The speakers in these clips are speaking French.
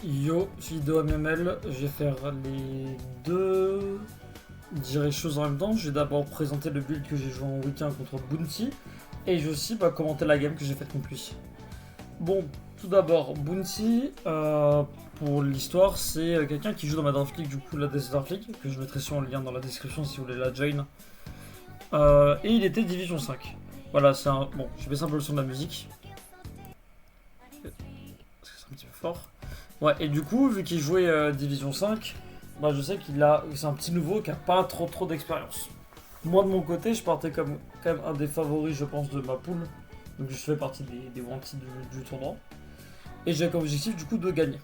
Yo, vidéo MML, je vais faire les deux choses en même temps. Je vais d'abord présenter le build que j'ai joué en week-end contre Bounty et je vais aussi commenter la game que j'ai faite contre lui. Bon, tout d'abord, Bounty, pour l'histoire, c'est quelqu'un qui joue dans ma Draft League, du coup la Desert Draft League, que je mettrai sur le lien dans la description si vous voulez la join. Et il était Division 5. Voilà, c'est un... Bon, je baisse un peu le son de la musique. Parce que c'est un petit peu fort. Ouais, et du coup, vu qu'il jouait Division 5, bah je sais c'est un petit nouveau qui a pas trop d'expérience. Moi de mon côté, je partais comme quand même un des favoris, je pense, de ma poule. Donc je fais partie des wanted du tournoi. Et j'ai comme objectif du coup de gagner.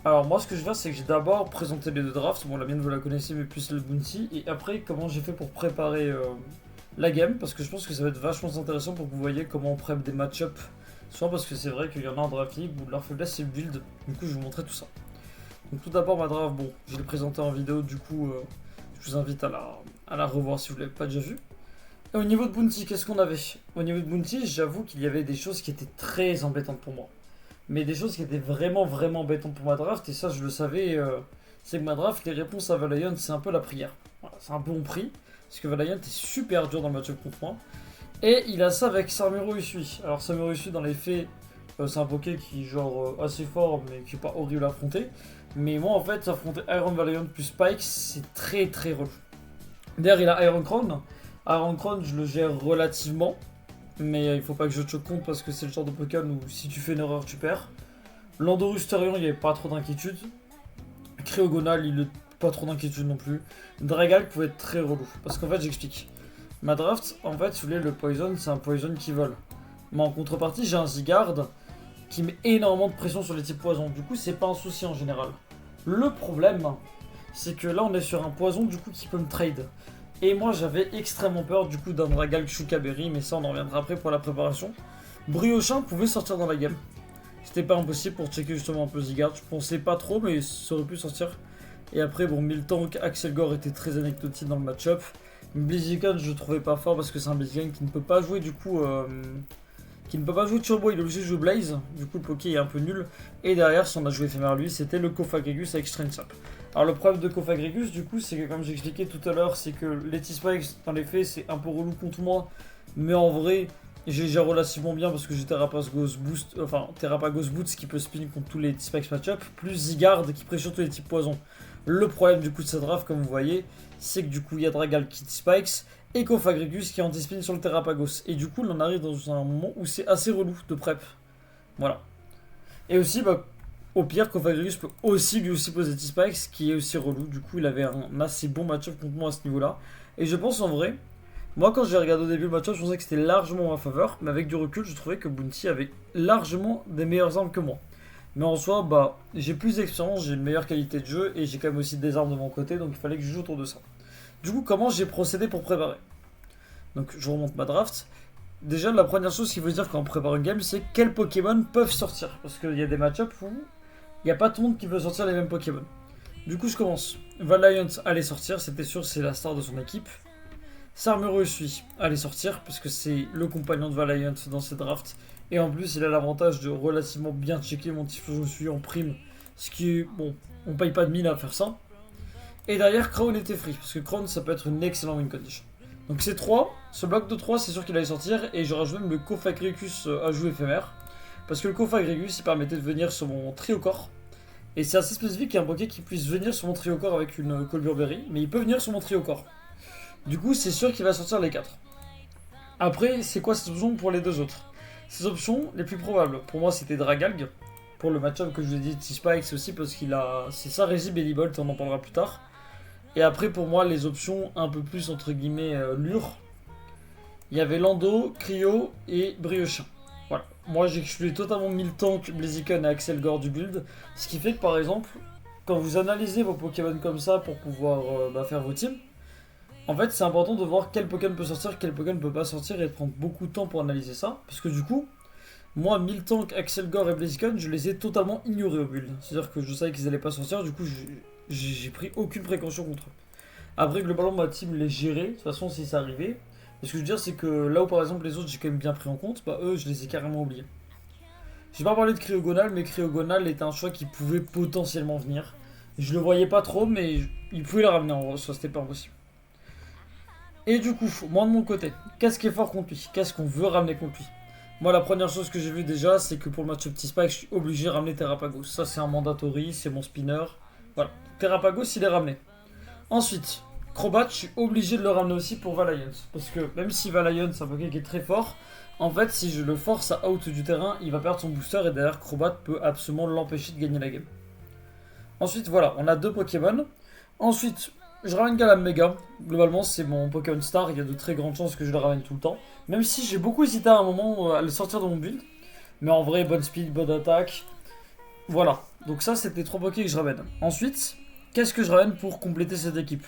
Alors moi ce que je vais faire, c'est que j'ai d'abord présenté les deux drafts. Bon, la mienne vous la connaissez, mais plus le bounty. Et après comment j'ai fait pour préparer la game, parce que je pense que ça va être vachement intéressant pour que vous voyez comment on prep des match-up. Soit parce que c'est vrai qu'il y en a en draft league où leur faiblesse c'est le build. Du coup je vais vous montrer tout ça. Donc tout d'abord ma draft, bon, je l'ai présenté en vidéo, du coup je vous invite à la revoir si vous ne l'avez pas déjà vue. Et au niveau de Bounty, qu'est-ce qu'on avait? Au niveau de Bounty, j'avoue qu'il y avait des choses qui étaient très embêtantes pour moi. Mais des choses qui étaient vraiment embêtantes pour ma draft, et ça je le savais, c'est que ma draft, les réponses à Valiant, c'est un peu la prière. Voilà, c'est un peu mon prix, parce que Valiant est super dur dans le match-up contre moi. Et il a ça avec Samuro Usui. Alors Samuro Usui dans les faits, c'est un poké qui est genre assez fort mais qui est pas horrible à affronter. Mais moi en fait affronter Iron Valiant plus Spike c'est très relou. D'ailleurs il a Iron Crown. Iron Crown je le gère relativement. Mais il faut pas que je te choque compte parce que c'est le genre de Pokémon où si tu fais une erreur tu perds. Landorusterion il n'y avait pas trop d'inquiétude. Cryogonal il est pas trop d'inquiétude non plus. Dragal pouvait être très relou. Parce qu'en fait j'explique. Ma draft, en fait, si vous voulez, le poison, c'est un poison qui vole. Mais en contrepartie, j'ai un Zygarde qui met énormément de pression sur les types poison. Du coup, c'est pas un souci en général. Le problème, c'est que là, on est sur un poison du coup qui peut me trade. Et moi, j'avais extrêmement peur du coup d'un Dragal Shukaberry, mais ça, on en reviendra après pour la préparation. Briochin pouvait sortir dans la game. C'était pas impossible pour checker justement un peu Zygarde. Je pensais pas trop, mais ça aurait pu sortir. Et après, bon, Miltank, Axel Gore était très anecdotique dans le match-up. Blaziken je le trouvais pas fort parce que c'est un Blaziken qui ne peut pas jouer du coup qui ne peut pas jouer Turbo, il est obligé de jouer Blaze, du coup le Poké est un peu nul. Et derrière si on a joué éphémère lui c'était le Kofagrigus avec Strange-Sap. Alors le problème de Kofagrigus du coup c'est que comme j'expliquais tout à l'heure c'est que Letty Spikes dans les faits c'est un peu relou contre moi. Mais en vrai j'ai gère relativement bien parce que j'ai Terrapas Ghost Boost, enfin Terrapas Ghost Boots qui peut spin contre tous les Spikes match-up, plus Zygarde qui pressionne tous les types poison. Le problème du coup de cette draft, comme vous voyez, c'est que du coup il y a Dragal qui spikes et Kofagrigus qui anti-spin sur le Terrapagos. Et du coup, on en arrive dans un moment où c'est assez relou de prep. Voilà. Et aussi, au pire, Kofagrigus peut aussi lui aussi poser T-Spikes, qui est aussi relou. Du coup, il avait un assez bon match-up contre moi à ce niveau-là. Et je pense en vrai, moi quand j'ai regardé au début le match-up, je pensais que c'était largement en ma faveur. Mais avec du recul, je trouvais que Bounty avait largement des meilleures armes que moi. Mais en soi, j'ai plus d'expérience, j'ai une meilleure qualité de jeu et j'ai quand même aussi des armes de mon côté, donc il fallait que je joue autour de ça. Du coup, comment j'ai procédé pour préparer? Donc, je remonte ma draft. Déjà, la première chose qu'il faut se dire quand on prépare une game, c'est quels Pokémon peuvent sortir. Parce qu'il y a des match-ups où il n'y a pas tout le monde qui peut sortir les mêmes Pokémon. Du coup, je commence. Valiant allait sortir, c'était sûr, c'est la star de son équipe. Sarmuro Usui allait sortir, parce que c'est le compagnon de Valiant dans ses drafts. Et en plus, il a l'avantage de relativement bien checker mon Typhlosion Usui en prime. Ce qui est, bon, on paye pas de 1000 à faire ça. Et derrière, Crown était free, parce que Crown, ça peut être une excellente win condition. Donc ces trois, ce bloc de 3, c'est sûr qu'il allait sortir, et je rajoute même le Kofagrigus ajout éphémère. Parce que le Kofagrigus, il permettait de venir sur mon trio corps. Et c'est assez spécifique qu'il y ait un Poké qui puisse venir sur mon trio corps avec une Colburberry, mais il peut venir sur mon trio corps. Du coup, c'est sûr qu'il va sortir les 4. Après, c'est quoi ces options pour les deux autres? Ces options, les plus probables, pour moi, c'était Dragalg. Pour le match-up que je vous ai dit, T-Spike, c'est aussi parce qu'il a... C'est sa régie Bellibolt, on en parlera plus tard. Et après, pour moi, les options un peu plus, entre guillemets, lure. Il y avait Lando, Cryo et Briochin. Voilà. Moi, j'ai exclu totalement Miltank, Blaziken et Axel Gore du build. Ce qui fait que, par exemple, quand vous analysez vos Pokémon comme ça pour pouvoir faire vos teams, en fait, c'est important de voir quel Pokémon peut sortir, quel Pokémon ne peut pas sortir et de prendre beaucoup de temps pour analyser ça. Parce que du coup, moi, Miltank, Axel Gore et Blaziken, je les ai totalement ignorés au build. C'est-à-dire que je savais qu'ils allaient pas sortir, du coup, j'ai pris aucune précaution contre eux. Après, globalement, ma team les gérait, de toute façon, si ça arrivait. Et ce que je veux dire, c'est que là où par exemple les autres j'ai quand même bien pris en compte, eux, je les ai carrément oubliés. J'ai pas parlé de Cryogonal, mais Cryogonal est un choix qui pouvait potentiellement venir. Je le voyais pas trop, mais il pouvait le ramener en gros, ça c'était pas impossible. Et du coup, moi de mon côté, qu'est-ce qui est fort contre lui? Qu'est-ce qu'on veut ramener contre lui? Moi, la première chose que j'ai vue déjà, c'est que pour le match Petit Spike, je suis obligé de ramener Terrapagos. Ça, c'est un mandatory, c'est mon spinner. Voilà. Terrapagos, il est ramené. Ensuite, Crobat, je suis obligé de le ramener aussi pour Valiant. Parce que même si Valiant, c'est un Poké qui est très fort, en fait, si je le force à out du terrain, il va perdre son booster et derrière, Crobat peut absolument l'empêcher de gagner la game. Ensuite, voilà, on a deux Pokémon. Ensuite, je ramène Galamega. Globalement, c'est mon Pokémon Star. Il y a de très grandes chances que je le ramène tout le temps. Même si j'ai beaucoup hésité à un moment à le sortir de mon build. Mais en vrai, bonne speed, bonne attaque. Voilà. Donc ça, c'était trois Poké que je ramène. Ensuite, qu'est-ce que je ramène pour compléter cette équipe?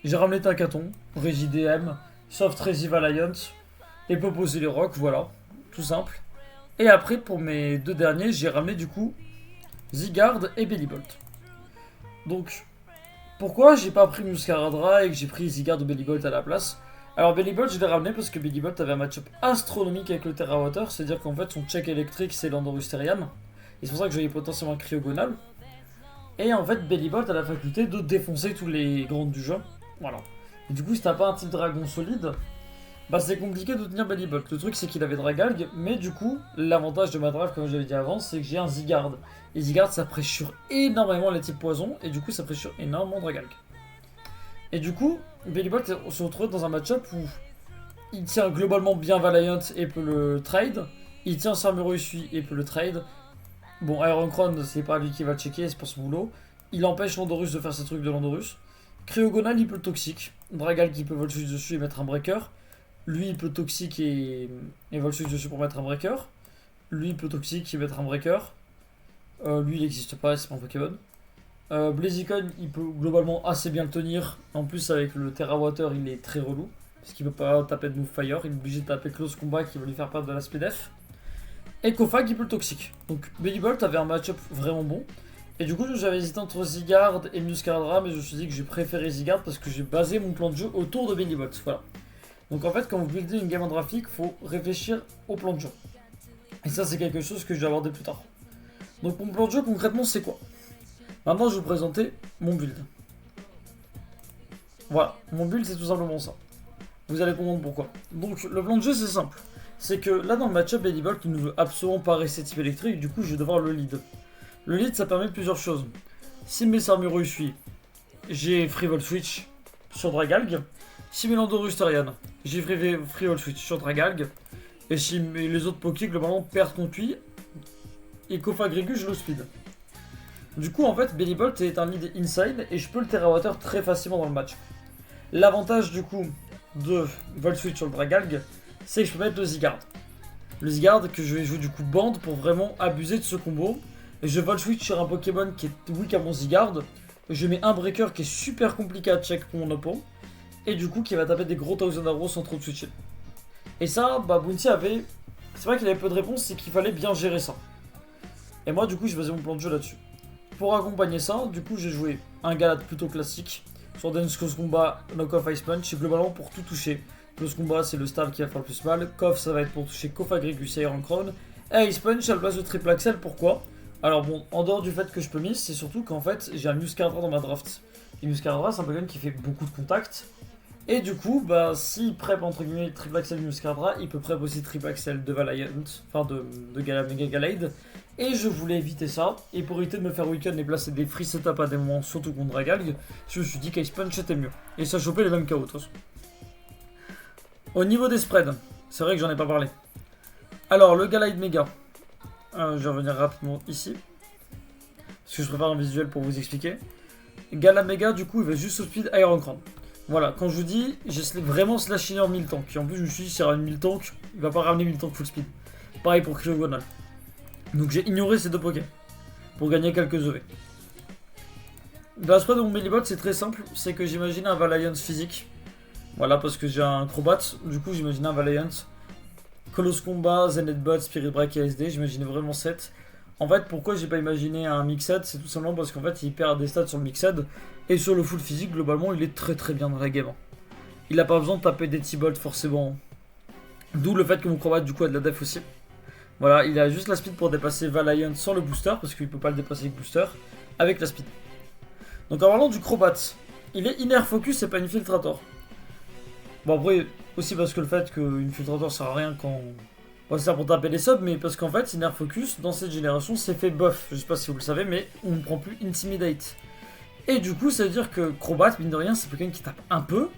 J'ai ramené Takaton, Regidem, Soft Resi Valiant et Poposer les Rocs, voilà. Tout simple. Et après, pour mes deux derniers, j'ai ramené du coup Zygarde et Bellibolt. Donc, pourquoi j'ai pas pris Muscaradra et que j'ai pris Zygarde ou Bellibolt à la place? Alors Bellibolt je l'ai ramené parce que Bellibolt avait un match-up astronomique avec le Terra Water, c'est-à-dire qu'en fait son check électrique c'est l'Andorusterian, et c'est pour ça que j'avais potentiellement Cryogonal. Et en fait Bellibolt a la faculté de défoncer tous les grands du jeu, voilà. Et du coup si t'as pas un type dragon solide, bah c'est compliqué de tenir Bellibolt. Le truc c'est qu'il avait Dragalg, mais du coup l'avantage de ma draft comme j'avais dit avant c'est que j'ai un Zygarde. Et Zygarde ça pressure énormément les types poison, et du coup ça pressure énormément Dragalg. Et du coup, Bellibolt se retrouve dans un match-up où il tient globalement bien Valiant et peut le trade. Il tient Sarmuro Usui et peut le trade. Bon, Ironcron, c'est pas lui qui va le checker, c'est pas son boulot. Il empêche Landorus de faire ses trucs de Landorus. Cryogonal, il peut le toxique. Dragal qui peut Volt Switch dessus et mettre un breaker. Lui, il peut toxique et Volt Switch dessus pour mettre un breaker. Lui, il peut toxique et mettre un breaker. Lui, il n'existe pas, c'est pas un Pokémon. Blaziken, il peut globalement assez bien le tenir. En plus, avec le Terra Water, il est très relou. Parce qu'il peut pas taper de Move Fire. Il est obligé de taper Close Combat qui va lui faire perdre de la speed F. Et Kofag, il peut le toxique. Donc, Bellibolt avait un match-up vraiment bon. Et du coup, j'avais hésité entre Zygarde et Muscaradra. Mais je me suis dit que j'ai préféré Zygarde parce que j'ai basé mon plan de jeu autour de Bellibolt. Voilà. Donc, en fait, quand vous buildez une game en graphique, il faut réfléchir au plan de jeu. Et ça, c'est quelque chose que je vais aborder plus tard. Donc, mon plan de jeu, concrètement, c'est quoi? Maintenant, je vais vous présenter mon build. Voilà, mon build, c'est tout simplement ça. Vous allez comprendre pourquoi. Donc, le plan de jeu, c'est simple. C'est que là, dans le match-up, Bellibolt, il ne veut absolument pas rester type électrique. Du coup, je vais devoir le lead. Le lead, ça permet plusieurs choses. Si mes Sarmuro Usui, j'ai Free Volt Switch sur Dragalg. Si mes Landorusterian, j'ai Free Volt Switch sur Dragalg. Et si les autres Poké, globalement, perdent contre lui, et Kofagrigu, je le speed. Du coup, en fait, Bellibolt est un lead inside et je peux le Terra Water très facilement dans le match. L'avantage du coup de Volt Switch sur le Dragalg, c'est que je peux mettre le Zygarde. Le Zygarde que je vais jouer du coup bande pour vraiment abuser de ce combo. Et je Volt Switch sur un Pokémon qui est weak à mon Zygarde. Je mets un breaker qui est super compliqué à check pour mon oppo. Et du coup qui va taper des gros Thousand Arrows sans trop de switcher. Et ça, bah Bounty avait... C'est vrai qu'il avait peu de réponses, c'est qu'il fallait bien gérer ça. Et moi du coup je faisais mon plan de jeu là-dessus. Pour accompagner ça, du coup j'ai joué un Galade plutôt classique sur Dance Close Combat, Knock Off Ice Punch, et globalement pour tout toucher. Close Combat c'est le stab qui va faire le plus mal, Koff ça va être pour toucher Kofagrigus et Ironcron, et Ice Punch à la place de Triple Axel, pourquoi? Alors bon, en dehors du fait que je peux miss, c'est surtout qu'en fait j'ai un Muscaradra dans ma draft. Et Muscaradra c'est un Pokémon qui fait beaucoup de contacts, et du coup bah s'il prep entre guillemets Triple Axel Muscaradra, il peut prep aussi Triple Axel de Valiant, enfin de Galamega Galade. Et je voulais éviter ça, et pour éviter de me faire weekend et placer des free setup à des moments, surtout contre Dragalg, je me suis dit qu'Ice Punch était mieux. Et ça chopait les mêmes KO de toute façon. Au niveau des spreads, c'est vrai que j'en ai pas parlé. Alors, le Galide Mega, je vais revenir rapidement ici, parce que je prépare un visuel pour vous expliquer. Galamega, du coup, il va juste au speed Ironcron. Voilà, quand je vous dis, j'ai vraiment slashé en 1000 tanks. Et en plus, je me suis dit, s'il y aura une 1000 tanks, il va pas ramener 1000 tanks full speed. Pareil pour Cryogonal. Donc j'ai ignoré ces deux Poké pour gagner quelques EV. La spread de mon Bellibolt c'est très simple, c'est que j'imagine un Valiant physique. Voilà, parce que j'ai un Crobat, du coup j'imagine un Valiant. Close Combat, Zenithbot, Spirit Break et SD, j'imaginais vraiment 7. En fait, pourquoi j'ai pas imaginé un Mixed, c'est tout simplement parce qu'en fait il perd des stats sur le Mixed. Et sur le full physique, globalement il est très très bien dans la game. Il a pas besoin de taper des T-Bolt forcément. D'où le fait que mon Crobat du coup a de la def aussi. Voilà, il a juste la speed pour dépasser Valiant sans le booster, parce qu'il peut pas le dépasser avec booster, avec la speed. Donc en parlant du Crobat, il est Inner Focus et pas Infiltrator. Bon après, aussi parce que le fait qu'Infiltrator sert à rien quand... Bon, ça sert pour taper les subs, mais parce qu'en fait, Inner Focus, dans cette génération, c'est fait buff. Je sais pas si vous le savez, mais on ne prend plus Intimidate. Et du coup, ça veut dire que Crobat, mine de rien, c'est quelqu'un qui tape un peu,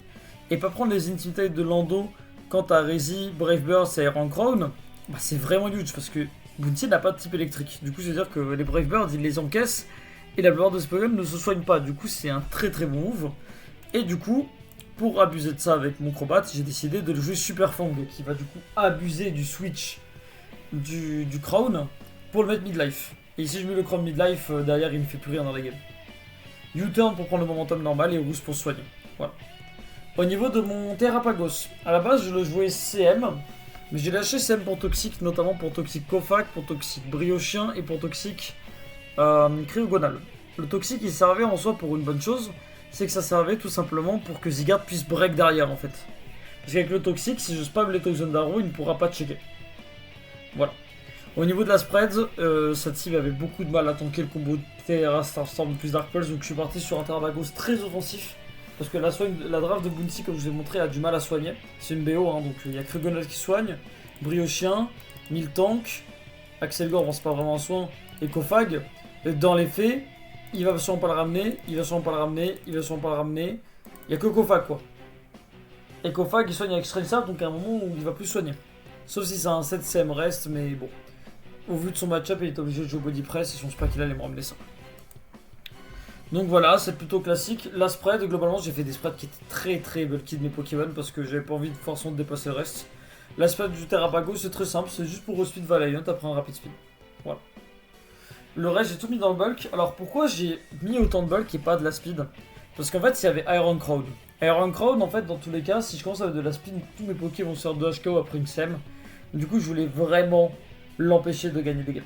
et pas prendre les Intimidate de Lando quand t'as Rezi, Brave Birds et Iron Crown, bah c'est vraiment huge, parce que Bounty n'a pas de type électrique. Du coup, ça veut dire que les Brave Birds, ils les encaissent, et la plupart de ces Pokémon ne se soignent pas. Du coup, c'est un très très bon move. Et du coup, pour abuser de ça avec mon Crobat, j'ai décidé de le jouer Super Fang, qui va du coup abuser du switch du Crown pour le mettre midlife. Et si je mets le Crown midlife, derrière il ne fait plus rien dans la game. U-turn pour prendre le momentum normal et Rousse pour se soigner. Voilà. Au niveau de mon Terrapagos, à la base je le jouais CM, mais j'ai lâché CM pour Toxic, notamment pour Toxic Kofac, pour Toxic Briochien et pour Toxic Cryogonal. Le Toxic il servait en soi pour une bonne chose, c'est que ça servait tout simplement pour que Zygarde puisse break derrière en fait. Parce qu'avec le Toxic, si je spam les Toxin d'Arrow, il ne pourra pas checker. Voilà. Au niveau de la spread, cette cible avait beaucoup de mal à tanker le combo Terra Starstorm plus Dark Pulse, donc je suis parti sur un Terrapagos très offensif. Parce que la draft de Bounty, comme je vous ai montré, a du mal à soigner. C'est une BO, hein, donc il y a Cryogonal qui soigne, Briochien, Miltank, Axelgor, bon c'est pas vraiment un soin, et Kofag. Et dans les faits, il va sûrement pas le ramener, il va sûrement pas le ramener, il va sûrement pas le ramener. Il y a que Kofag quoi. Et Kofag il soigne avec Strength, donc à un moment où il va plus soigner. Sauf si c'est un 7 CM reste, mais bon. Au vu de son match-up, il est obligé de jouer body press et je pense pas qu'il allait me ramener ça. Donc voilà, c'est plutôt classique. La spread, globalement, j'ai fait des spreads qui étaient très très bulky de mes Pokémon parce que j'avais pas envie de forcément de dépasser le reste. La spread du Terrapago, c'est très simple, c'est juste pour speed Valiant après un rapid speed. Voilà. Le reste, j'ai tout mis dans le bulk. Alors pourquoi j'ai mis autant de bulk et pas de la speed? Parce qu'en fait, il y avait Iron Crown. Iron Crown, en fait, dans tous les cas, si je commence avec de la speed, tous mes Poké vont se faire de HKO après une SEM. Du coup, je voulais vraiment l'empêcher de gagner des games.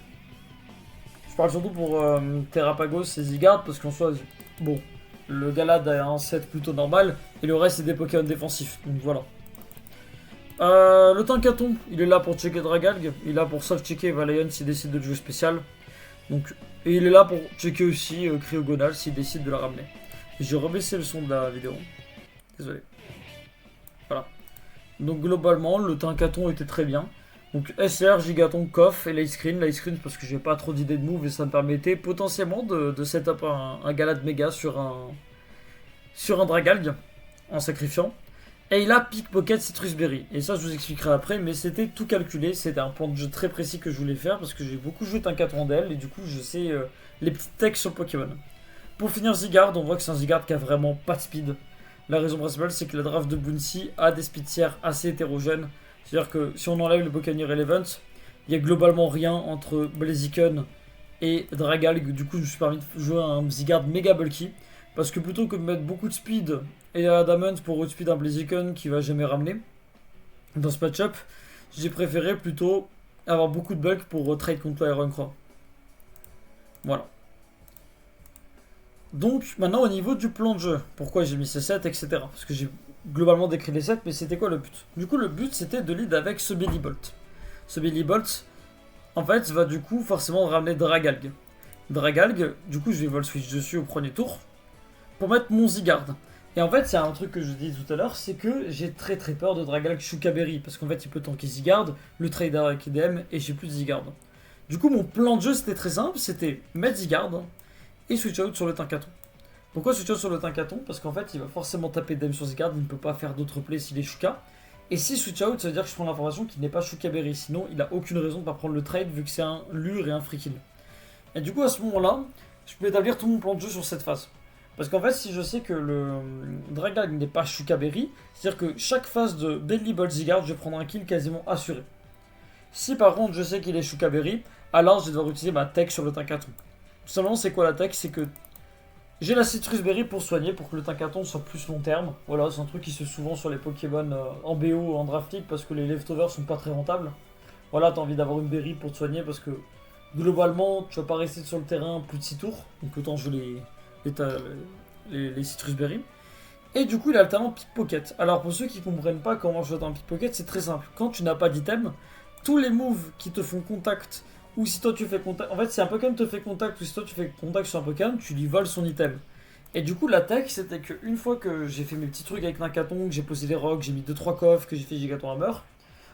Je parle surtout pour Terrapagos et Zygarde parce qu'en soi, bon, le Galad a un set plutôt normal et le reste c'est des Pokémon défensifs, donc voilà. Le Tankaton, il est là pour checker Dragalg, il est là pour soft checker Valiant s'il décide de le jouer spécial. Donc, et il est là pour checker aussi Cryogonal s'il décide de la ramener. J'ai rebaissé le son de la vidéo, désolé. Voilà. Donc globalement, le Tankaton était très bien. Donc SR, Gigaton, Koff et Light Screen. Light Screen parce que j'ai pas trop d'idées de move et ça me permettait potentiellement de setup un Galad méga sur un Dragalg en sacrifiant. Et il a Pickpocket Citrus Berry. Et ça je vous expliquerai après, mais c'était tout calculé. C'était un plan de jeu très précis que je voulais faire parce que j'ai beaucoup joué Tankaton d'elle et du coup je sais les petites techs sur le Pokémon. Pour finir Zygarde, on voit que c'est un Zygarde qui a vraiment pas de speed. La raison principale c'est que la draft de Bounty a des speed tiers assez hétérogènes. C'est-à-dire que si on enlève le Buccaneer Relevant, il y a globalement rien entre Blaziken et Dragalg. Du coup, je me suis permis de jouer un Zygarde méga bulky. Parce que plutôt que de mettre beaucoup de speed et Adamant pour outspeed un Blaziken qui va jamais ramener dans ce match-up, j'ai préféré plutôt avoir beaucoup de bulk pour trade contre Iron Crow. Voilà. Donc maintenant au niveau du plan de jeu, pourquoi j'ai mis ces sets, etc. Parce que j'ai globalement décrit les sets, mais c'était quoi le but? Du coup le but c'était de lead avec ce Bellibolt. Ce Bellibolt, en fait, va du coup forcément ramener Dragalg. Dragalg, du coup je vais vol switch dessus au premier tour pour mettre mon Zygarde. Et en fait c'est un truc que je dis tout à l'heure, c'est que j'ai très très peur de Dragalg Shukaberry, parce qu'en fait il peut tanker Zygarde, le trader avec EDM, et j'ai plus de Zygarde. Du coup mon plan de jeu c'était très simple, c'était mettre Zygarde, et switch out sur le Tankaton. Pourquoi switch out sur le Tankaton? Parce qu'en fait il va forcément taper Dem sur Zygarde, il ne peut pas faire d'autres plays s'il est Shuka. Et si switch out, ça veut dire que je prends l'information qu'il n'est pas Shukaberry, sinon il a aucune raison de ne pas prendre le trade vu que c'est un lure et un free kill. Et du coup à ce moment-là, je peux établir tout mon plan de jeu sur cette phase. Parce qu'en fait si je sais que le Dragalg n'est pas Shukaberry, c'est-à-dire que chaque phase de Bellibolt Zygarde, je vais prendre un kill quasiment assuré. Si par contre je sais qu'il est Shukaberry, alors je vais devoir utiliser ma tech sur le Tankaton. Tout simplement, c'est quoi la tech? C'est que j'ai la Citrus Berry pour soigner, pour que le Tankaton soit plus long terme. Voilà, c'est un truc qui se fait souvent sur les Pokémon en BO, en draft league, parce que les leftovers sont pas très rentables. Voilà, t'as envie d'avoir une berry pour te soigner, parce que globalement, tu vas pas rester sur le terrain plus de 6 tours. Donc autant jouer les Citrus Berry. Et du coup, il a le talent Pickpocket. Alors pour ceux qui comprennent pas comment jouer dans Pickpocket, c'est très simple. Quand tu n'as pas d'item, tous les moves qui te font contact, ou si toi tu fais contact, en fait si un Pokémon te fait contact, ou si toi tu fais contact sur un Pokémon, tu lui voles son item. Et du coup la tech c'était qu'une fois que j'ai fait mes petits trucs avec Nakaton, que j'ai posé les rocks, j'ai mis 2-3 coffres, que j'ai fait Gigaton Hammer,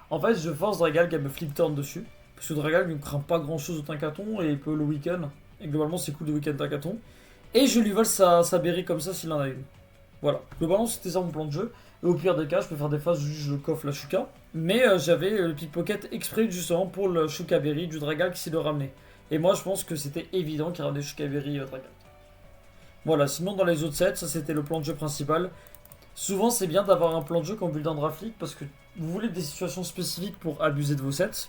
en fait je force Dragalg à me flip turn dessus. Parce que Dragalg ne craint pas grand chose au Tinkaton et il peut le week-end. Et globalement c'est cool de week-end Tinkaton. Et je lui vole sa berry comme ça s'il en a une. Voilà, globalement c'était ça mon plan de jeu. Et au pire des cas, je peux faire des phases où je coffre la Shuka. Mais j'avais le pickpocket exprès justement pour le Shuka Berry du Dragalg s'il le ramenait. Et moi je pense que c'était évident qu'il ramenait Shuka Berry Dragalg. Voilà, sinon dans les autres sets, ça c'était le plan de jeu principal. Souvent c'est bien d'avoir un plan de jeu comme Build en Draft League parce que vous voulez des situations spécifiques pour abuser de vos sets.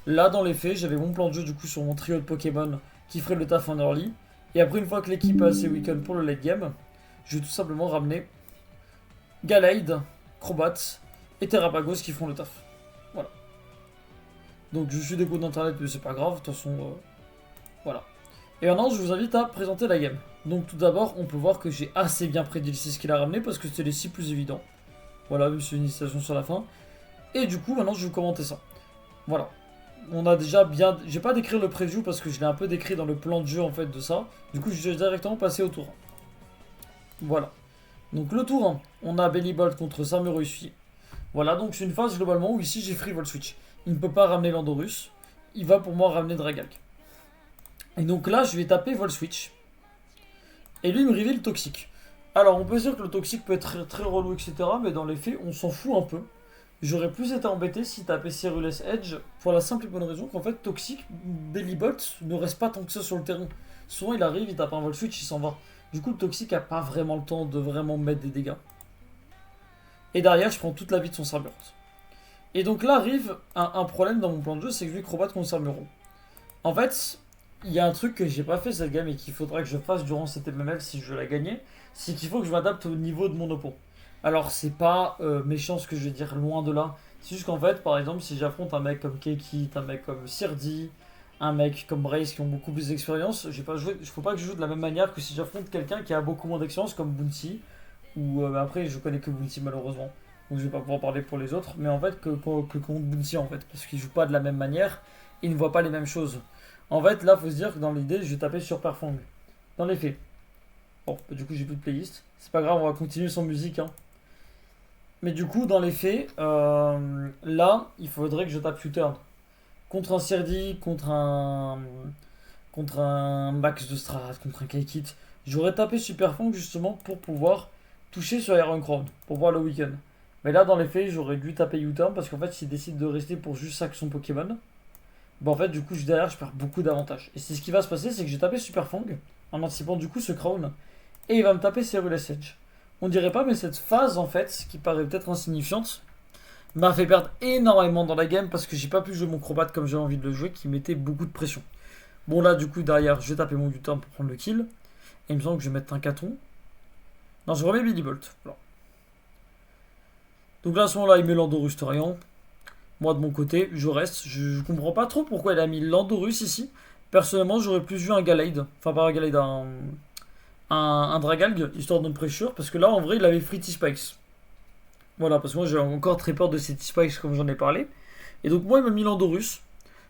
Là dans les faits, j'avais mon plan de jeu du coup sur mon trio de Pokémon qui ferait le taf en early. Et après une fois que l'équipe a assez week-end pour le late game, je vais tout simplement ramener Gallade, Crobat et Terrapagos qui font le taf. Voilà. Donc je suis dégoûté d'internet mais c'est pas grave, de toute façon voilà. Et maintenant je vous invite à présenter la game. Donc tout d'abord on peut voir que j'ai assez bien prédit les 6 qu'il a ramené parce que c'était les 6 plus évidents. Voilà, même si c'est une hésitation sur la fin. Et du coup maintenant je vais vous commenter ça. Voilà. On a déjà bien... J'ai pas décrit le preview parce que je l'ai un peu décrit dans le plan de jeu en fait de ça. Du coup je vais directement passer au tour 1. Voilà. Donc le tour 1, on a Bellibolt contre Sarmurusui. Voilà, donc c'est une phase globalement où ici j'ai free Volt Switch. Il ne peut pas ramener Landorus. Il va pour moi ramener Dragalg. Et donc là je vais taper Volt Switch. Et lui il me reveal Toxic. Alors on peut dire que le Toxic peut être très relou etc. Mais dans les faits on s'en fout un peu. J'aurais plus été embêté si tapait Cyrulus Edge pour la simple et bonne raison qu'en fait Toxic, Bellibolt ne reste pas tant que ça sur le terrain. Souvent il arrive, il tape un Volt Switch, il s'en va. Du coup le Toxic a pas vraiment le temps de vraiment mettre des dégâts. Et derrière je prends toute la vie de son Cerberus. Et donc là arrive un problème dans mon plan de jeu, c'est que je vais combattre contre Cerberus. En fait, il y a un truc que j'ai pas fait cette game et qu'il faudra que je fasse durant cette MML si je veux la gagner, c'est qu'il faut que je m'adapte au niveau de mon oppo. Alors c'est pas méchant ce que je vais dire, loin de là. C'est juste qu'en fait, par exemple, si j'affronte un mec comme Kekit, un mec comme Sirdi, un mec comme Brace qui ont beaucoup plus d'expérience, il faut pas que je joue de la même manière que si j'affronte quelqu'un qui a beaucoup moins d'expérience comme Bounty. Ou après je connais que Bounty malheureusement. Donc je vais pas pouvoir parler pour les autres. Mais en fait que contre Bounty en fait. Parce qu'ils jouent pas de la même manière. Ils ne voient pas les mêmes choses. En fait là faut se dire que dans l'idée je vais taper sur Perfang. Dans les faits. Bon du coup j'ai plus de playlist. C'est pas grave on va continuer sans musique hein. Mais du coup, dans les faits, là, il faudrait que je tape U-turn. Contre un Sirdi, contre un Max de Strat, contre un Kaikit. J'aurais tapé Super Fang justement pour pouvoir toucher sur Iron Crown, pour voir le week-end. Mais là, dans les faits, j'aurais dû taper U-turn parce qu'en fait, s'il décide de rester pour juste sac son Pokémon, bah en fait, du coup, derrière, je perds beaucoup d'avantages. Et c'est ce qui va se passer, c'est que j'ai tapé Super Fang en anticipant du coup ce Crown. Et il va me taper Cyrulus Edge. On dirait pas, mais cette phase, en fait, qui paraît peut-être insignifiante, m'a fait perdre énormément dans la game parce que j'ai pas pu jouer mon Crobat comme j'avais envie de le jouer, qui mettait beaucoup de pression. Bon, là, du coup, derrière, je vais taper mon U-turn pour prendre le kill. Et il me semble que je vais mettre un Caton. Non, je remets Bellibolt. Voilà. Donc là, à ce moment-là, il met Landorus Torian. Moi, de mon côté, je reste. Je comprends pas trop pourquoi il a mis Landorus ici. Personnellement, j'aurais plus vu un Gallade. Enfin, pas un Gallade, un Dragalg, histoire de pressure, parce que là en vrai il avait Free T-Spikes. Voilà, parce que moi j'ai encore très peur de ces T-Spikes comme j'en ai parlé. Et donc moi il m'a mis Landorus,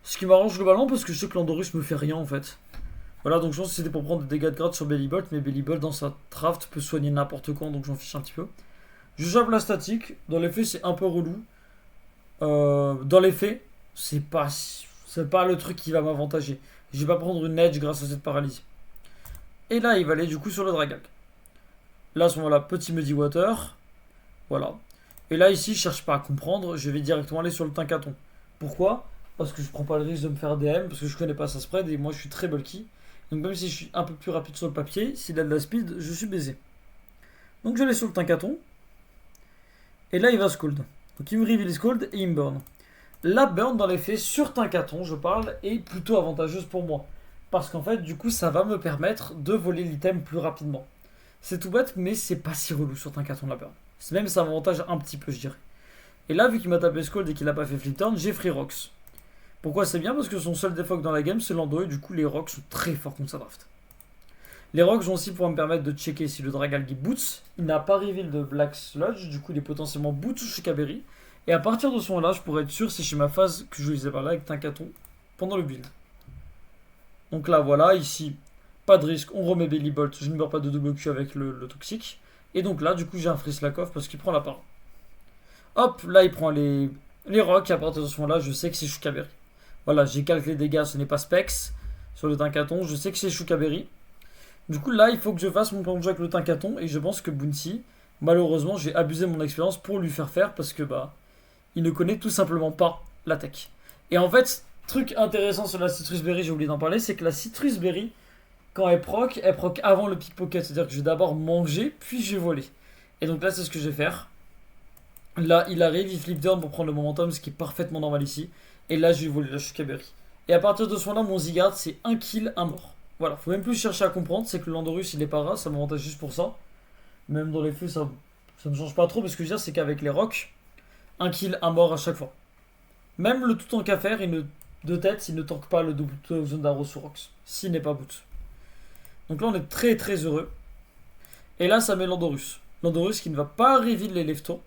ce qui m'arrange globalement parce que je sais que Landorus me fait rien en fait. Voilà, donc je pense que c'était pour prendre des dégâts de grade sur Bellibolt, mais Bellibolt dans sa draft peut soigner n'importe quand, donc j'en fiche un petit peu. Je jappe la statique, dans les faits c'est un peu relou. Dans les faits, c'est pas le truc qui va m'avantager. Je vais pas prendre une edge grâce à cette paralysie. Et là, il va aller du coup sur le Dragalg. Là, à ce moment-là, petit Muddy Water. Voilà. Et là, ici, je cherche pas à comprendre. Je vais directement aller sur le Tinkaton. Pourquoi? Parce que je prends pas le risque de me faire DM. Parce que je connais pas sa spread. Et moi, je suis très bulky. Donc, même si je suis un peu plus rapide sur le papier, s'il a de la speed, je suis baisé. Donc, je vais aller sur le Tinkaton. Et là, il va Scald. Donc, il me reveal Scald et il me burn. La burn, dans les faits, sur Tinkaton, je parle, est plutôt avantageuse pour moi. Parce qu'en fait, du coup, ça va me permettre de voler l'item plus rapidement. C'est tout bête, mais c'est pas si relou sur un carton de la burn. C'est même ça m'avantage un petit peu, je dirais. Et là, vu qu'il m'a tapé Scald et qu'il a pas fait flip turn, j'ai free rocks. Pourquoi c'est bien? Parce que son seul défaut dans la game, c'est l'endo, et du coup, les rocks sont très forts contre sa draft. Les rocks vont aussi pouvoir me permettre de checker si le Dragalg boots. Il n'a pas reveal de Black Sludge, du coup, il est potentiellement boot ou Shuka Berry. Et à partir de ce moment-là, je pourrais être sûr si je fais ma phase que je lisais par là avec Tinkaton pendant le build. Donc là, voilà, ici, pas de risque, on remet Belly Bolt, je ne meurs pas de double Q avec le toxique. Et donc là, du coup, j'ai un free slack off parce qu'il prend la part. Hop, là, il prend les rocks, et à partir de ce moment-là, je sais que c'est Shukaberry. Voilà, j'ai calculé les dégâts, ce n'est pas Specs sur le Tinkaton, je sais que c'est Shukaberry. Du coup, là, il faut que je fasse mon plan de jeu avec le Tinkaton, et je pense que Bounty, malheureusement, j'ai abusé de mon expérience pour lui faire faire parce que, bah, il ne connaît tout simplement pas la tech. Et en fait, truc intéressant sur la Citrus Berry, j'ai oublié d'en parler, c'est que la Citrus Berry, quand elle proc avant le pickpocket. C'est-à-dire que je vais d'abord manger, puis je vais voler. Et donc là, c'est ce que je vais faire. Là, il arrive, il flip turn pour prendre le momentum, ce qui est parfaitement normal ici. Et là, je vais voler la Shukaberry. Et à partir de ce moment-là, mon Zygarde, c'est un kill, un mort. Voilà, faut même plus chercher à comprendre, c'est que le Landorus, il est pas rare, ça m'avantage juste pour ça. Même dans les faits, ça ne change pas trop, parce que je veux dire, c'est qu'avec les rocks, un kill, un mort à chaque fois. Même le tout en qu'à faire, de tête, il ne tank pas le double zone d'arrow sur rocks, s'il n'est pas boot. Donc là, on est très très heureux. Et là, ça met Landorus. Landorus qui ne va pas reveal les leftos.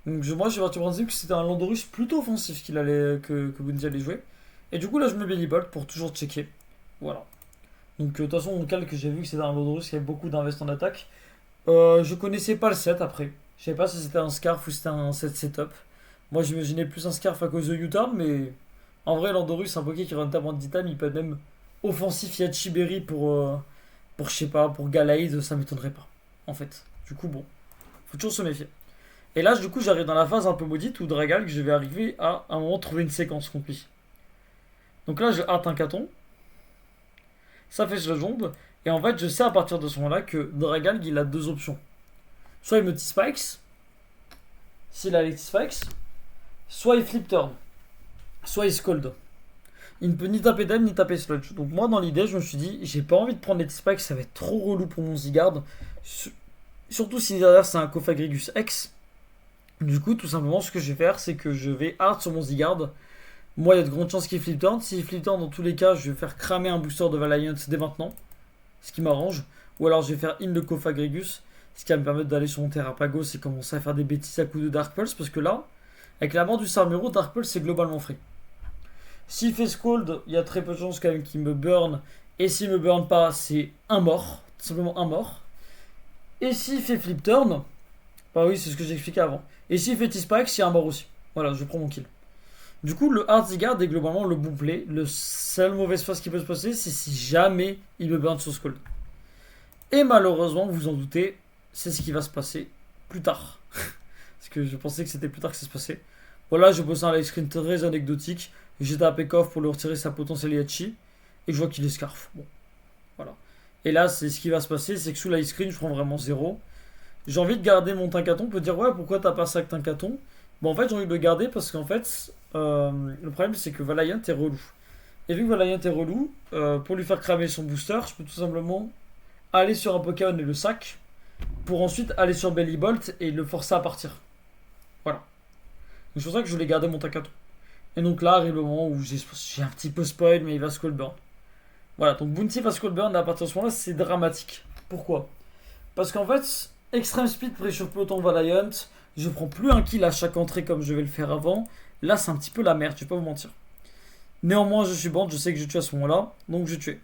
Donc moi, j'ai parti prendre que c'était un Landorus plutôt offensif que Bundy allait jouer. Et du coup, là, je mets Belly Bolt pour toujours checker. Voilà. Donc, de toute façon, on calque, j'ai vu que c'était un Landorus qui avait beaucoup d'invest en attaque. Je connaissais pas le set après. Je savais pas si c'était un Scarf ou si c'était un set setup. Moi, j'imaginais plus un Scarf à cause de U-Turn, mais en vrai, Landorus, un Poké qui run tap en 10 time, il peut être même offensif Yachiberry pour je sais pas, pour Galaïd, ça m'étonnerait pas, en fait. Du coup, bon, faut toujours se méfier. Et là, du coup, j'arrive dans la phase un peu maudite où Dragalg, je vais arriver à un moment trouver une séquence contre lui. Donc là, je hâte un caton. Ça fait la jombe. Et en fait, je sais à partir de ce moment-là que Dragalg, il a deux options. Soit il me T-Spikes, s'il a les T-Spikes, soit il flip turn, soit il scold. Il ne peut ni taper Dem ni taper Sludge. Donc moi dans l'idée je me suis dit j'ai pas envie de prendre les T-Spikes, ça va être trop relou pour mon Zygarde. Surtout si derrière c'est un Cofagrigus X. Du coup tout simplement ce que je vais faire c'est que je vais hard sur mon Zygarde. Moi il y a de grandes chances qu'il flip turn. S'il flip turn dans tous les cas je vais faire cramer un booster de Valiant dès maintenant. Ce qui m'arrange. Ou alors je vais faire in le Cofagrigus. Ce qui va me permettre d'aller sur mon Terrapagos et commencer à faire des bêtises à coup de Dark Pulse. Parce que là, avec la mort du Sarmero, Dark Pulse c'est globalement free. S'il fait Scold, il y a très peu de chances quand même qu'il me burn. Et s'il me burn pas, c'est un mort. Tout simplement un mort. Et s'il fait Flip Turn, bah oui, c'est ce que j'expliquais avant. Et s'il fait T-Spike, c'est un mort aussi. Voilà, je prends mon kill. Du coup, le Hard Zygarde est globalement le bon play. Le seul mauvaise phase qui peut se passer, c'est si jamais il me burn sur Scold. Et malheureusement, vous en doutez, c'est ce qui va se passer plus tard. Parce que je pensais que c'était plus tard que ça se passait. Voilà, je pose un live screen très anecdotique. J'ai tapé Koff pour lui retirer sa potentielle Yachi. Et je vois qu'il est Scarf. Bon, voilà. Et là, c'est ce qui va se passer, c'est que sous live screen, je prends vraiment 0. J'ai envie de garder mon Tinkaton. On peut dire, ouais, pourquoi t'as pas ça avec Tinkaton? Bon, en fait, j'ai envie de le garder parce qu'en fait, le problème, c'est que Valiant est relou. Et vu que Valiant est relou, pour lui faire cramer son booster, je peux tout simplement aller sur un Pokémon et le sac. Pour ensuite aller sur Belly Bolt et le forcer à partir. Voilà. Donc c'est pour ça que je voulais garder mon Tinkaton. Et donc là arrive le moment où j'ai un petit peu spoil, mais il va Skullburn. Voilà, donc Bounty va Skullburn, et à partir de ce moment-là, c'est dramatique. Pourquoi? Parce qu'en fait, Extreme Speed pressure peloton Valiant, je prends plus un kill à chaque entrée comme je vais le faire avant. Là, c'est un petit peu la merde, je vais pas vous mentir. Néanmoins, je suis bande, je sais que je tue à ce moment-là, donc je tue.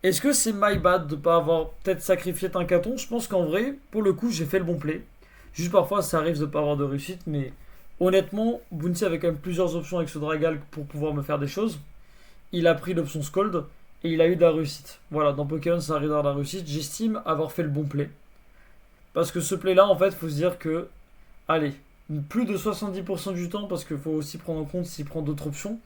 Est-ce que c'est my bad de ne pas avoir peut-être sacrifié Tinkaton? Je pense qu'en vrai, pour le coup, j'ai fait le bon play. Juste parfois, ça arrive de ne pas avoir de réussite, mais honnêtement, Bounty avait quand même plusieurs options avec ce Dragalg pour pouvoir me faire des choses. Il a pris l'option Scold et il a eu de la réussite. Voilà, dans Pokémon, ça arrive d'avoir de la réussite. J'estime avoir fait le bon play. Parce que ce play-là, en fait, il faut se dire que, allez, plus de 70% du temps, parce qu'il faut aussi prendre en compte s'il prend d'autres options.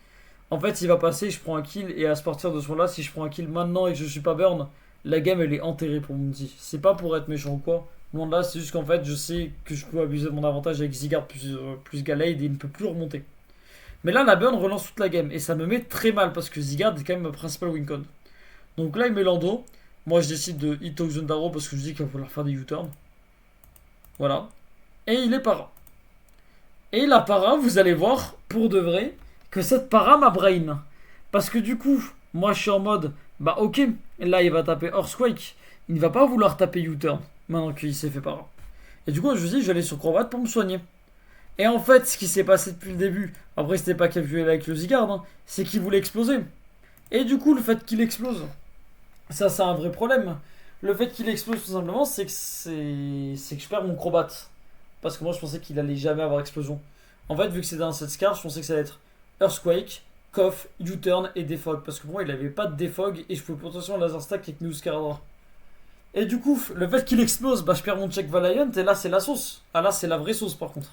En fait, il va passer, je prends un kill, et à partir de ce moment-là, si je prends un kill maintenant et que je suis pas burn, la game elle est enterrée pour Bounty. C'est pas pour être méchant ou quoi. Non, là, c'est juste qu'en fait, je sais que je peux abuser de mon avantage avec Zygarde plus Gallade et il ne peut plus remonter. Mais là, la burn relance toute la game, et ça me met très mal parce que Zygarde est quand même ma principale wincon. Donc là, il met Lando. Moi, je décide de hit Oxon Darrow parce que je dis qu'il va falloir faire des U-turns. Voilà. Et il est para. Et la para, vous allez voir, pour de vrai, que cette para m'a brain. Parce que du coup, moi je suis en mode, bah ok, là il va taper Earthquake. Il ne va pas vouloir taper U-turn, maintenant qu'il s'est fait para. Et du coup, je me dis, je vais aller sur Crobat pour me soigner. Et en fait, ce qui s'est passé depuis le début, après c'était pas calculé avec le Zygarde, hein, c'est qu'il voulait exploser. Et du coup, le fait qu'il explose, ça c'est un vrai problème. Le fait qu'il explose tout simplement, c'est que je perds mon Crobat. Parce que moi je pensais qu'il allait jamais avoir explosion. En fait, vu que c'était un set scar, je pensais que ça allait être Earthquake, Cough, U-turn et Defog. Parce que pour moi il avait pas de Defog et je pouvais potentiellement laser stack avec Meowscarada. Et du coup, le fait qu'il explose, bah je perds mon check Valiant et là c'est la sauce. Ah là c'est la vraie sauce par contre.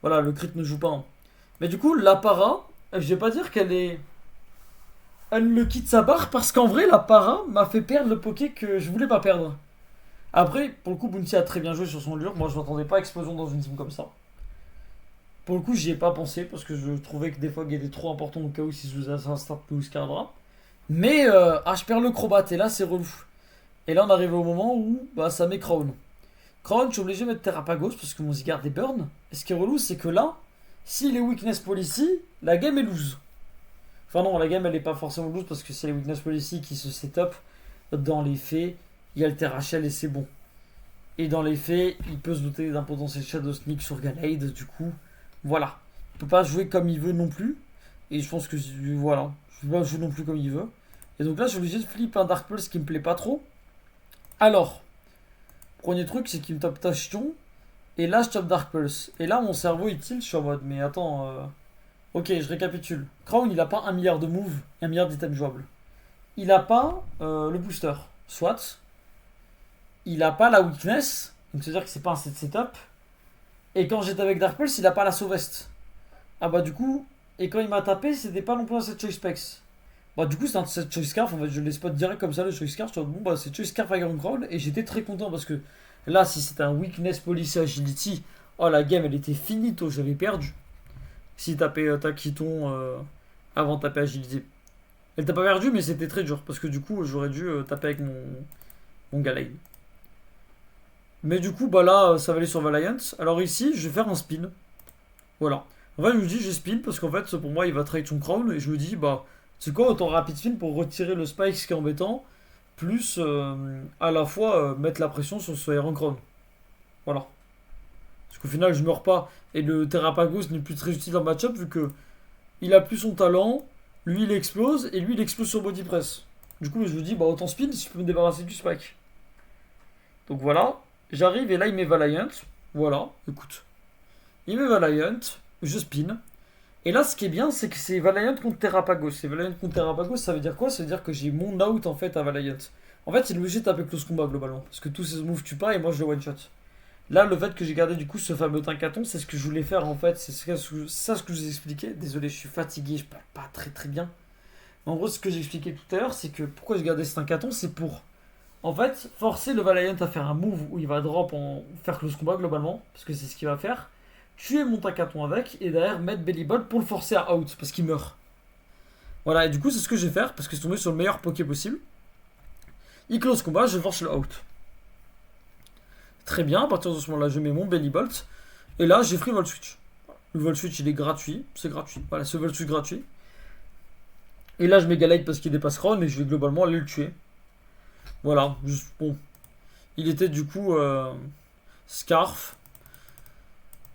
Voilà, le crit ne joue pas, hein. Mais du coup, la para, je vais pas dire qu'elle est. Elle le quitte sa barre parce qu'en vrai, la para m'a fait perdre le poké que je voulais pas perdre. Après, pour le coup, Bounty a très bien joué sur son lure. Moi, je m'attendais pas à explosion dans une team comme ça. Pour le coup, j'y ai pas pensé parce que je trouvais que des fois, il était trop important au cas où si je faisais un start ou Scardra. Mais, je perds le Crobat et là, c'est relou. Et là, on arrive au moment où bah, ça met Crown. Crown, je suis obligé de mettre Terrapagos parce que mon Zygarde est burn. Et ce qui est relou, c'est que là, s'il est Weakness Policy, la game est loose. Enfin non, la game elle est pas forcément loose parce que c'est les Weakness Policy qui se setup. Dans les faits, il y a le Terrachel et c'est bon. Et dans les faits, il peut se douter d'un potentiel Shadow Sneak sur Gallade, du coup, voilà. Il peut pas jouer comme il veut non plus. Et je pense que, voilà, je peux pas jouer non plus comme il veut. Et donc là, je suis obligé de flip un Dark Pulse qui me plaît pas trop. Alors, premier truc, c'est qu'il me tape Tachyon. Et là, je tape Dark Pulse. Et là, mon cerveau, il tilt, je suis en mode, mais attends, ok, je récapitule. Crown, il a pas un milliard de moves et un milliard d'items jouables. Il a pas le booster, soit. Il a pas la weakness, donc c'est-à-dire que c'est pas un set setup. Et quand j'étais avec Dark Pulse, il a pas la sauveste. Ah bah du coup, et quand il m'a tapé, c'était pas non plus un set choice specs. Bah du coup, c'est un set choice scarf, en fait, je le spot direct comme ça, le choice scarf. Je suis bon, bah c'est choice scarf Iron Crown, et j'étais très content parce que là, si c'était un weakness policy agility, oh la game elle était finito, j'avais perdu. Si tapait Taquiton avant de taper agility. Elle t'a pas perdu, mais c'était très dur parce que du coup, j'aurais dû taper avec mon Gallade. Mais du coup, bah là, ça va aller sur Valiant. Alors ici, je vais faire un spin. Voilà. En fait, je me dis, j'ai spin parce qu'en fait, pour moi, il va trade son crown. Et je me dis, bah, c'est quoi autant rapide spin pour retirer le spike, ce qui est embêtant, plus à la fois mettre la pression sur ce Iron Crown. Voilà. Parce qu'au final, je meurs pas. Et le Terrapagos n'est plus très utile en match-up vu que il a plus son talent. Lui, il explose. Et lui, il explose sur Body Press. Du coup, je me dis, bah, autant spin si je peux me débarrasser du spike. Donc voilà. J'arrive et là, il met Valiant. Voilà, écoute. Il met Valiant. Je spin. Et là, ce qui est bien, c'est que c'est Valiant contre Terrapagos. Et Valiant contre Terrapagos, ça veut dire quoi? Ça veut dire que j'ai mon out en fait à Valiant. En fait, il est obligé de taper close combat globalement. Parce que tous ces moves tuent pas et moi je le one shot. Là, le fait que j'ai gardé du coup ce fameux Tinkaton, c'est ce que je voulais faire en fait. C'est ça ce que je vous expliquais. Désolé, je suis fatigué, je parle pas très très bien. Mais en gros, ce que j'expliquais tout à l'heure, c'est que pourquoi j'ai gardé ce Tinkaton, c'est pour en fait forcer le Valiant à faire un move où il va drop en faire close combat globalement. Parce que c'est ce qu'il va faire. Tuer mon Tinkaton avec et derrière mettre Bellybot pour le forcer à out parce qu'il meurt. Voilà, et du coup, c'est ce que je vais faire parce que c'est tombé sur le meilleur poké possible. Il close combat, je force le out. Très bien, à partir de ce moment-là, je mets mon Bellybolt. Et là, j'ai free Volt Switch. Le Volt Switch, il est gratuit. C'est gratuit. Voilà, c'est Volt Switch gratuit. Et là, je mets Gallade parce qu'il dépasse Ron et je vais globalement aller le tuer. Voilà, juste, bon. Il était du coup Scarf.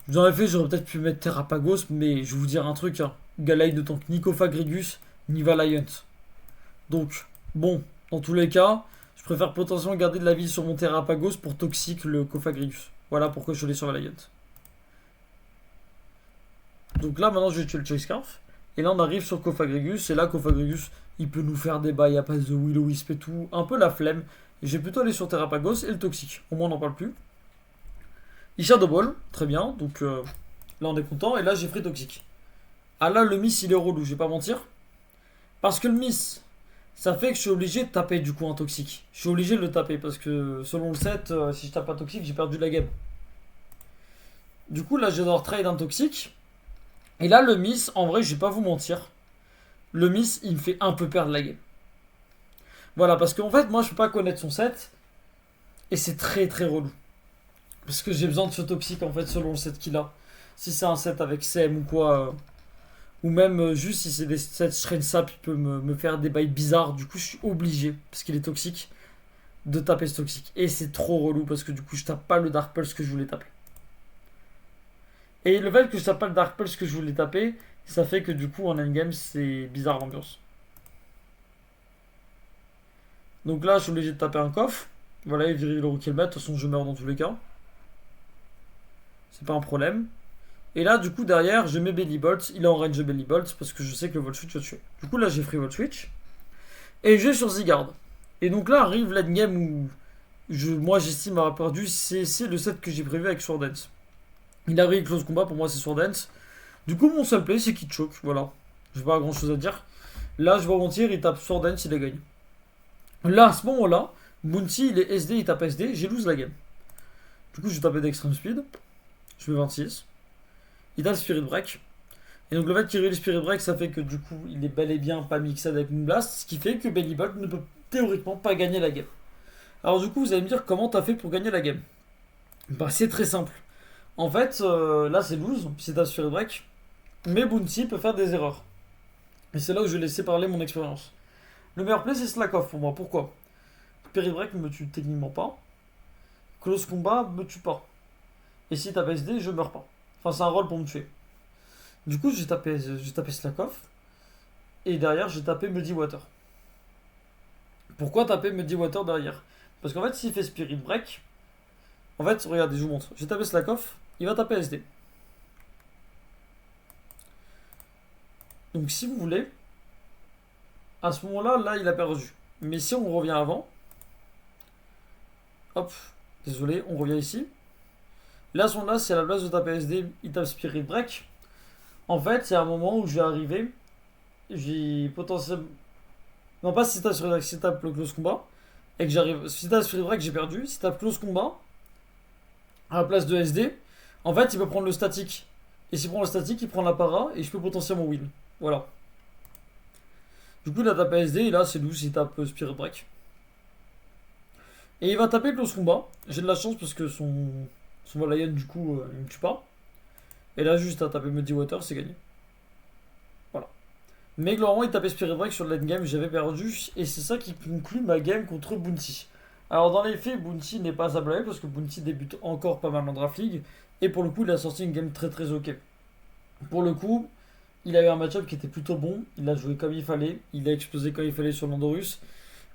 Je vous en ai fait, j'aurais peut-être pu mettre Terrapagos, mais je vais vous dire un truc. Hein. Gallade ne tank ni Cofagrigus, ni Valiant. Donc, bon, dans tous les cas, je préfère potentiellement garder de la vie sur mon Terrapagos pour toxique le Cofagrigus. Voilà pourquoi je l'ai sur Valiant. Donc là, maintenant, je vais tuer le Choice Scarf. Et là, on arrive sur Cofagrigus. Et là, Cofagrigus, il peut nous faire des bails à base de Will-O-Wisp et tout. Un peu la flemme. Et je vais plutôt aller sur Terrapagos et le toxique. Au moins, on n'en parle plus. Il Shadow Ball, très bien. Donc là, on est content. Et là, j'ai free toxique. Ah là, le miss, il est relou, je vais pas mentir. Parce que le miss, ça fait que je suis obligé de taper du coup un toxique. Je suis obligé de le taper parce que selon le set, si je tape un toxique, j'ai perdu la game. Du coup, là, je dois trade un toxique. Et là, le miss, en vrai, je vais pas vous mentir. Le miss, il me fait un peu perdre la game. Voilà, parce qu'en fait, moi, je peux pas connaître son set. Et c'est très très relou. Parce que j'ai besoin de ce toxique, en fait, selon le set qu'il a. Si c'est un set avec SEM ou quoi. Ou même juste si c'est des sets Shren Sap, il peut me faire des bails bizarres. Du coup, je suis obligé, parce qu'il est toxique, de taper ce toxique. Et c'est trop relou parce que du coup, je tape pas le Dark Pulse que je voulais taper. Et le fait que je tape pas le Dark Pulse que je voulais taper, ça fait que du coup en endgame c'est bizarre l'ambiance. Donc là je suis obligé de taper un coffre. Voilà, il virer le Rookie Helmet, de toute façon je meurs dans tous les cas. C'est pas un problème. Et là du coup derrière je mets Belly Bolt, il est en range de Belly Bolt parce que je sais que le Volt Switch va tuer. Du coup là j'ai free Volt Switch. Et je vais sur Zygarde. Et donc là arrive l'endgame où moi j'estime avoir perdu, c'est le set que j'ai prévu avec Sword Dance. Il arrive close combat, pour moi c'est Sword Dance. Du coup mon seul play c'est qu'il choke, voilà. J'ai pas grand chose à dire. Là je vais mentir, il tape Sword Dance, il a gagné. Là à ce moment là, Bounty il est SD, il tape SD, j'ai lose la game. Du coup je vais taper d'extreme speed, je mets 26. Il tape Spirit Break. Et donc le fait qu'il réalise Spirit Break, ça fait que du coup il est bel et bien pas mixé avec Moonblast, ce qui fait que Belly Bolt ne peut théoriquement pas gagner la game. Alors du coup vous allez me dire comment t'as fait pour gagner la game. Bah c'est très simple. En fait là c'est lose, c'est ta Spirit Break, mais Bounty peut faire des erreurs. Et c'est là où je vais laisser parler mon expérience. Le meilleur play c'est Slack Off pour moi, pourquoi? Spirit Break me tue techniquement pas, Close Combat me tue pas. Et si tape SD je meurs pas. Enfin c'est un rôle pour me tuer. Du coup j'ai tapé Slack Off, et derrière j'ai tapé Muddy Water. Pourquoi taper Muddy Water derrière? Parce qu'en fait s'il fait Spirit Break, en fait regardez je vous montre, j'ai tapé Slack Off, il va taper SD. Donc si vous voulez, à ce moment-là, là il a perdu. Mais si on revient avant, hop, désolé, on revient ici. Là, son là, c'est à la place de taper SD, il tape Spirit Break. En fait, c'est un moment où je vais arriver, j'ai potentiellement. Non, pas si si tape le close combat, et que j'arrive. Si tape Spirit Break, j'ai perdu. Si tape close combat, à la place de SD, en fait, il peut prendre le statique. Et s'il prend le statique, il prend la para, et je peux potentiellement win. Voilà. Du coup, il a tapé SD, et là, c'est loose, il tape Spirit Break. Et il va taper close combat. J'ai de la chance parce que son Valiant, du coup, il me tue pas. Et là, juste à taper Muddy Water, c'est gagné. Voilà. Mais globalement, il tapait Spirit Break sur le late game, j'avais perdu. Et c'est ça qui conclut ma game contre Bounty. Alors, dans les faits, Bounty n'est pas à blâmer parce que Bounty débute encore pas mal en Draft League. Et pour le coup, il a sorti une game très très ok. Pour le coup, il avait un match-up qui était plutôt bon. Il a joué comme il fallait. Il a explosé comme il fallait sur Landorus.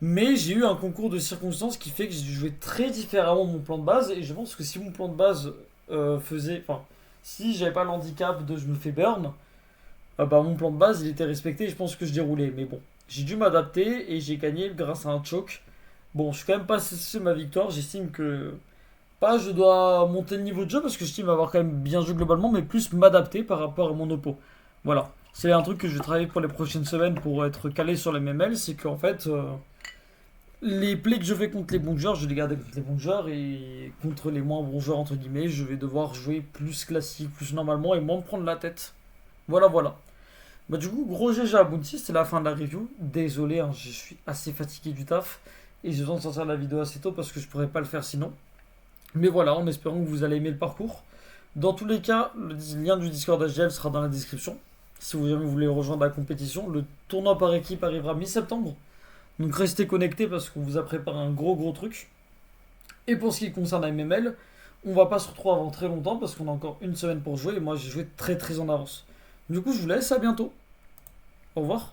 Mais j'ai eu un concours de circonstances qui fait que j'ai joué très différemment mon plan de base. Et je pense que si mon plan de base faisait. Enfin, si j'avais pas l'handicap de je me fais burn, bah mon plan de base il était respecté et je pense que je déroulais. Mais bon, j'ai dû m'adapter et j'ai gagné grâce à un choke. Bon, je suis quand même pas satisfait de ma victoire. J'estime que. Pas je dois monter le niveau de jeu parce que j'estime avoir quand même bien joué globalement, mais plus m'adapter par rapport à mon oppo. Voilà. C'est un truc que je vais travailler pour les prochaines semaines pour être calé sur les MML. C'est qu'en fait. Les plays que je fais contre les bons joueurs, je vais les garder contre les bons joueurs et contre les moins bons joueurs, entre guillemets, je vais devoir jouer plus classique, plus normalement et moins me prendre la tête. Voilà, voilà. Bah, du coup, gros GG à Bounty, c'est la fin de la review. Désolé, hein, je suis assez fatigué du taf et j'ai besoin de sortir la vidéo assez tôt parce que je pourrais pas le faire sinon. Mais voilà, en espérant que vous allez aimer le parcours. Dans tous les cas, le lien du Discord HGL sera dans la description. Si vous jamais voulez rejoindre la compétition, le tournoi par équipe arrivera mi-septembre. Donc restez connectés parce qu'on vous a préparé un gros truc. Et pour ce qui concerne la MML, on va pas se retrouver avant très longtemps parce qu'on a encore une semaine pour jouer et moi j'ai joué très très en avance. Du coup je vous laisse, à bientôt. Au revoir.